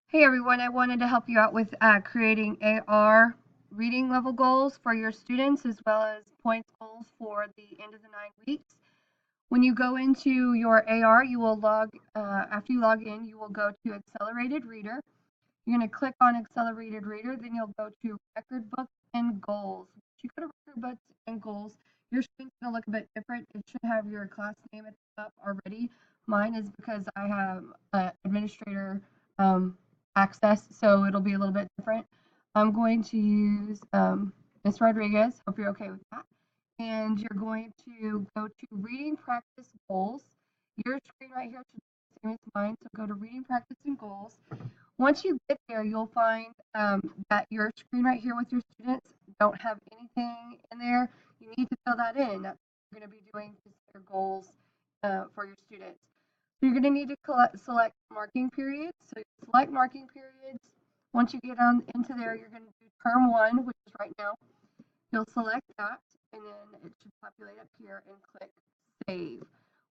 Hey everyone, I wanted to help you out with creating AR reading level goals for your students as well as points goals for the end of the 9 weeks. When you go into your AR, you will after you log in, you will go to Accelerated Reader. You're going to click on Accelerated Reader, then you'll go to Record Books and Goals. Once you go to Record Books and Goals, your screen's going to look a bit different. It should have your class name at the top already. Mine is because I have administrator um, access, so it'll be a little bit different. I'm going to use Ms. Rodriguez. Hope you're okay with that. And you're going to go to Reading Practice Goals. Your screen right here should be the same as mine, so go to Reading Practice and Goals. Once you get there, you'll find that your screen right here with your students don't have anything in there. You need to fill that in. That's what you're going to be doing to set your goals for your students. So you're going to need to select marking periods. So you select marking periods. Once you get on into there, you're going to do term 1, which is right now. You'll select that, and then it should populate up here and click save.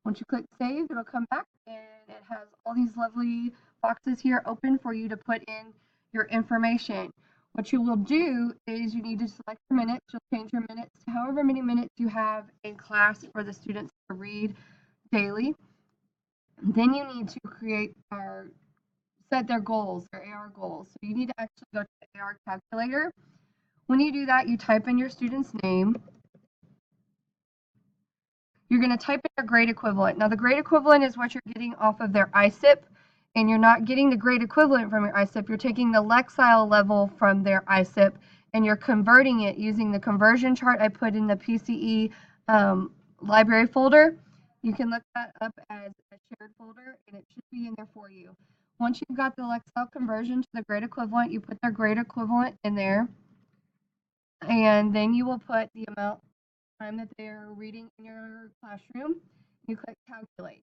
Once you click save, it'll come back and it has all these lovely boxes here open for you to put in your information. What you will do is you need to select your minutes. You'll change your minutes to however many minutes you have in class for the students to read daily. Then you need to set their goals, their AR goals. So you need to actually go to the AR calculator. When you do that, you type in your student's name. You're going to type in your grade equivalent. Now, the grade equivalent is what you're getting off of their ISIP, and you're not getting the grade equivalent from your ISIP. You're taking the Lexile level from their ISIP, and you're converting it using the conversion chart I put in the PCE library folder. You can look that up as a shared folder, and it should be in there for you. Once you've got the Lexile conversion to the grade equivalent, you put their grade equivalent in there, and then you will put the amount time that they're reading in your classroom. You click calculate.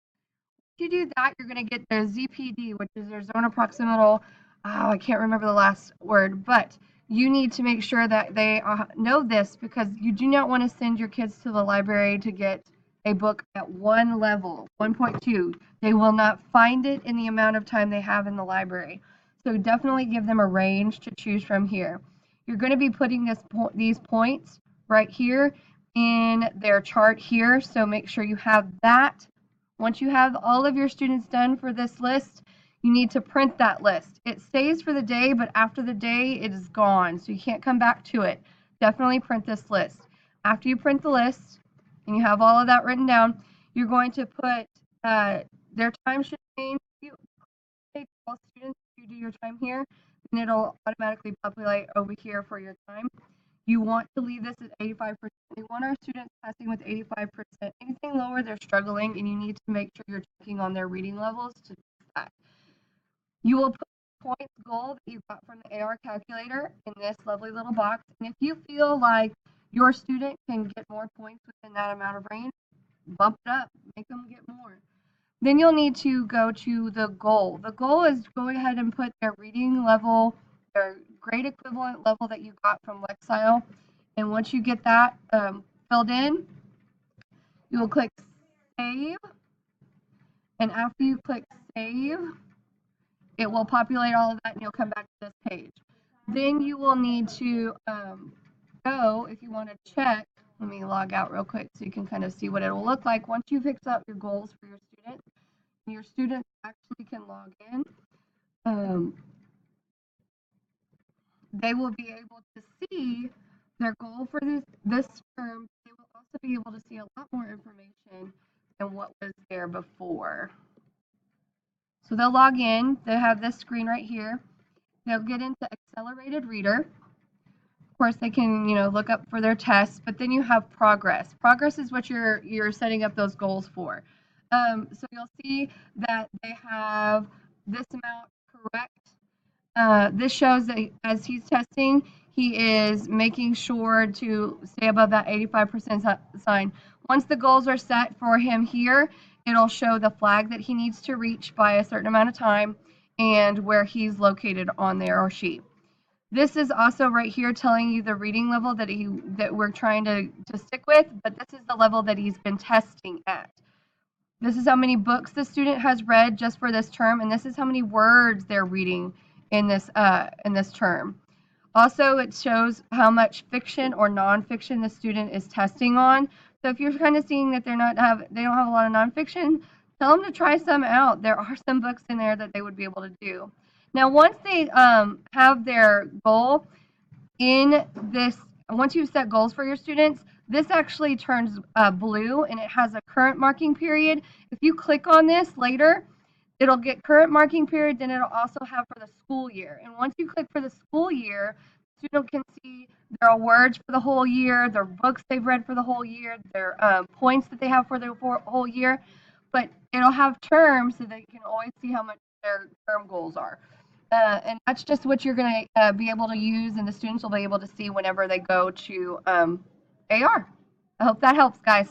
If you do that, you're going to get their ZPD, which is their zone approximal. I can't remember the last word, but you need to make sure that they know this because you do not want to send your kids to the library to get a book at one level, 1.2. They will not find it in the amount of time they have in the library. So definitely give them a range to choose from here. You're going to be putting these points right here in their chart here, so make sure you have that. Once you have all of your students done for this list, you need to print that list. It stays for the day, but after the day, it is gone, so you can't come back to it. Definitely print this list. After you print the list and you have all of that written down, you're going to put their time should change. You take all students, you do your time here, and it'll automatically populate over here for your time. You want to leave this at 85%. We want our students passing with 85%. Anything lower, they're struggling, and you need to make sure you're checking on their reading levels to do that. You will put the points goal that you got from the AR calculator in this lovely little box. And if you feel like your student can get more points within that amount of range, bump it up, make them get more. Then you'll need to go to the goal. The goal is go ahead and put their reading level, their grade equivalent level that you got from Lexile. And once you get that filled in, you will click save. And after you click save, it will populate all of that and you'll come back to this page. Then you will need to go, if you want to check, let me log out real quick so you can kind of see what it will look like once you fix up your goals for your students. Your students actually can log in. They will be able to see their goal for this term. They will also be able to see a lot more information than what was there before. So they'll log in. They have this screen right here. They'll get into Accelerated Reader. Of course, they can, look up for their tests, but then you have progress. Progress is what you're setting up those goals for. So you'll see that they have this amount correct. This shows that as he's testing, he is making sure to stay above that 85% sign. Once the goals are set for him here, it'll show the flag that he needs to reach by a certain amount of time and where he's located on there, or she. This is also right here telling you the reading level that we're trying to stick with, but this is the level that he's been testing at. This is how many books the student has read just for this term, and this is how many words they're reading in this term. Also, it shows how much fiction or nonfiction the student is testing on. So if you're kind of seeing that they don't have a lot of nonfiction, tell them to try some out. There are some books in there that they would be able to do. Now, once they have their goal in this, once you've set goals for your students, this actually turns blue and it has a current marking period. If you click on this later, it'll get current marking period, then it'll also have for the school year. And once you click for the school year, the student can see their awards for the whole year, their books they've read for the whole year, their points that they have for the whole year. But it'll have terms so they can always see how much their term goals are. And that's just what you're going to be able to use, and the students will be able to see whenever they go to AR. I hope that helps, guys.